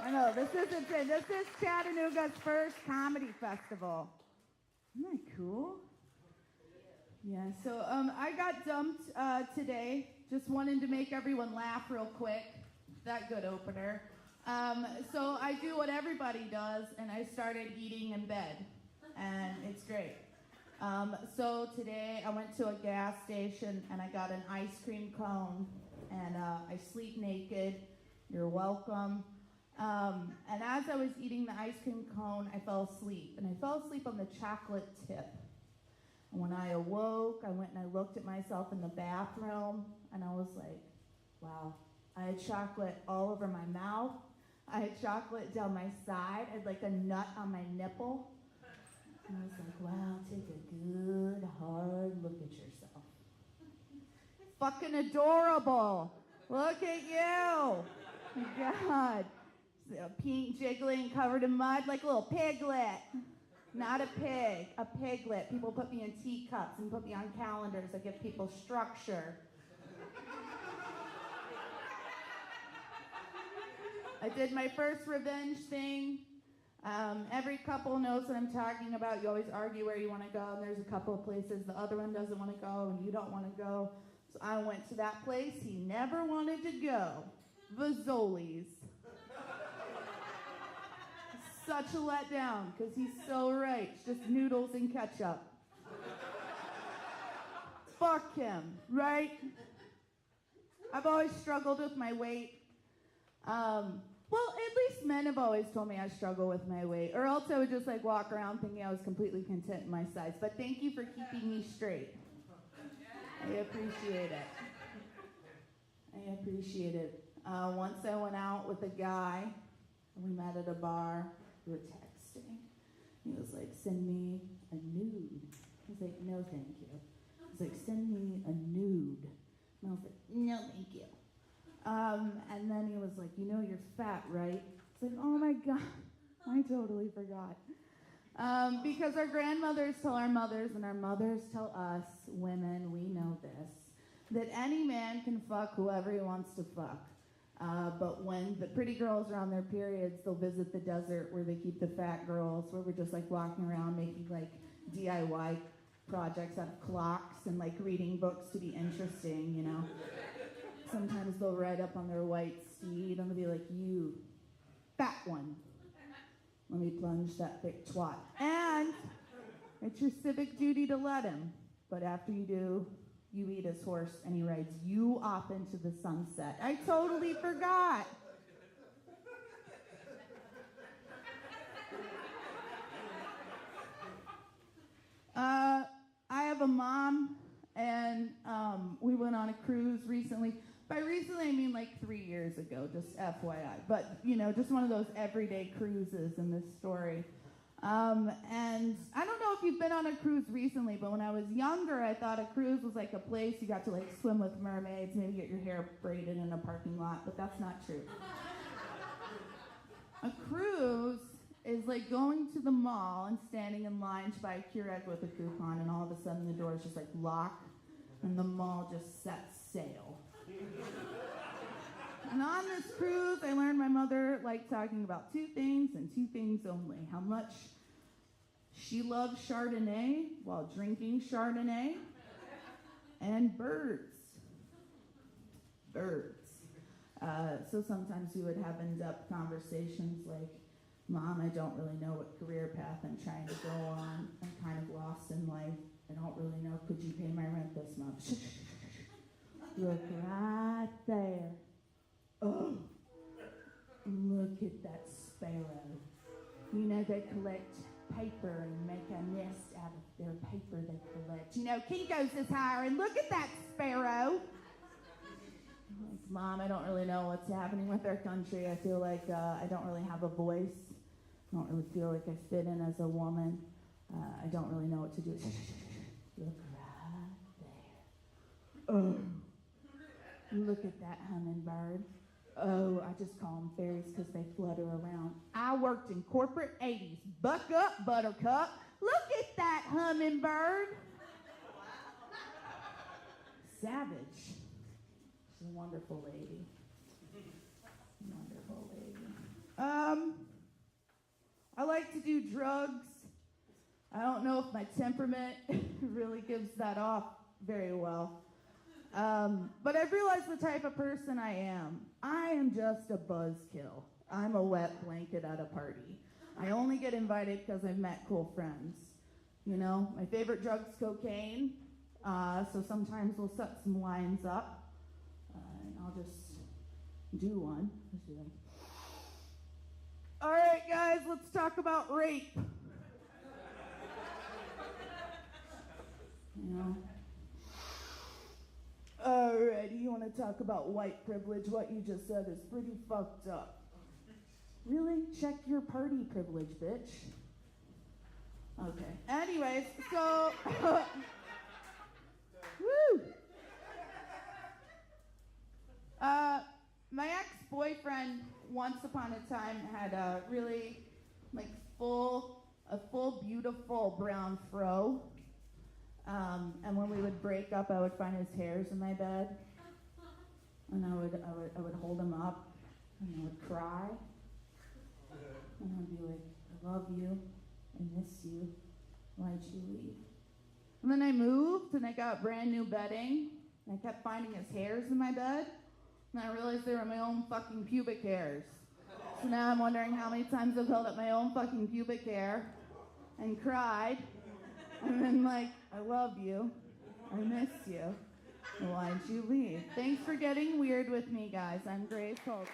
I know, this isn't it. This is Chattanooga's first comedy festival. Isn't that cool? Yeah, so I got dumped today. Just wanted to make everyone laugh real quick. That good opener. So I do what everybody does, and I started eating in bed, and it's great. So today I went to a gas station, and I got an ice cream cone, and I sleep naked. You're welcome. And as I was eating the ice cream cone, I fell asleep, and I fell asleep on the chocolate tip. And when I awoke, I went and I looked at myself in the bathroom, and I was like, wow, I had chocolate all over my mouth. I had chocolate down my side. I had like a nut on my nipple. And I was like, wow, take a good, hard look at yourself. Fucking adorable. Look at you. My God. Pink, jiggling, covered in mud, like a little piglet. Not a pig, a piglet. People put me in teacups and put me on calendars that give people structure. I did my first revenge thing. Every couple knows what I'm talking about. You always argue where you want to go, and there's a couple of places the other one doesn't want to go, and you don't want to go. So I went to that place he never wanted to go, Vazoli's. Such a letdown, because he's so right. It's just noodles and ketchup. Fuck him, right? I've always struggled with my weight. Well, at least men have always told me I struggle with my weight, or else I would just like walk around thinking I was completely content in my size. But thank you for keeping me straight. I appreciate it. I appreciate it. Once I went out with a guy, and we met at a bar. We were texting. He was like, send me a nude. I was like, no, thank you. He was like, send me a nude. And I was like, no, thank you. And then he was like, you know you're fat, right? It's like, oh my God, I totally forgot. Because our grandmothers tell our mothers, and our mothers tell us, women, we know this, that any man can fuck whoever he wants to fuck. But when the pretty girls are on their periods, they'll visit the desert where they keep the fat girls, where we're just like walking around making like DIY projects out of clocks and like reading books to be interesting, you know. Sometimes they'll ride up on their white steed and they'll be like, you fat one, let me plunge that thick twat. And it's your civic duty to let him. But after you do, you eat his horse and he rides you off into the sunset. I totally forgot. I have a mom, and we went on a cruise recently. By recently, I mean like 3 years ago, just FYI. But, you know, just one of those everyday cruises in this story. And I don't know if you've been on a cruise recently, but when I was younger, I thought a cruise was like a place you got to like swim with mermaids, maybe get your hair braided in a parking lot, but that's not true. A cruise is like going to the mall and standing in line to buy a Keurig with a coupon, and all of a sudden the doors just like lock, and the mall just sets sail. And on this cruise, I learned my mother liked talking about two things and two things only. How much she loved Chardonnay while drinking Chardonnay, and birds. Birds. So sometimes we would have in-depth conversations like, Mom, I don't really know what career path I'm trying to go on. I'm kind of lost in life. I don't really know. Could you pay my rent this month? Look right there. Oh, look at that sparrow. You know, they collect paper and make a nest out of their paper they collect. You know, Kinko's is hiring. Look at that sparrow. Mom, I don't really know what's happening with our country. I feel like I don't really have a voice. I don't really feel like I fit in as a woman. I don't really know what to do. Look right there. Oh, look at that hummingbird. Oh, I just call them fairies because they flutter around. I worked in corporate 80s. Buck up, buttercup. Look at that hummingbird. Savage. She's a wonderful lady. Wonderful lady. I like to do drugs. I don't know if my temperament really gives that off very well. But I've realized the type of person I am. I am just a buzzkill. I'm a wet blanket at a party. I only get invited because I've met cool friends. You know, my favorite drug's cocaine. So sometimes we'll set some lines up. And I'll just do one. All right, guys, let's talk about rape. You know? Alrighty, you want to talk about white privilege? What you just said is pretty fucked up. Really? Check your party privilege, bitch. Okay. Anyways, so... Woo! My ex-boyfriend, once upon a time, had a really, full, beautiful brown fro. And when we would break up, I would find his hairs in my bed, and I would hold him up, and I would cry, and I'd be like, I love you, I miss you, why'd you leave? And then I moved, and I got brand new bedding, and I kept finding his hairs in my bed, and I realized they were my own fucking pubic hairs. So now I'm wondering how many times I've held up my own fucking pubic hair, and cried, and then I love you, I miss you, why'd you leave? Thanks for getting weird with me, guys. I'm Grace Holtz.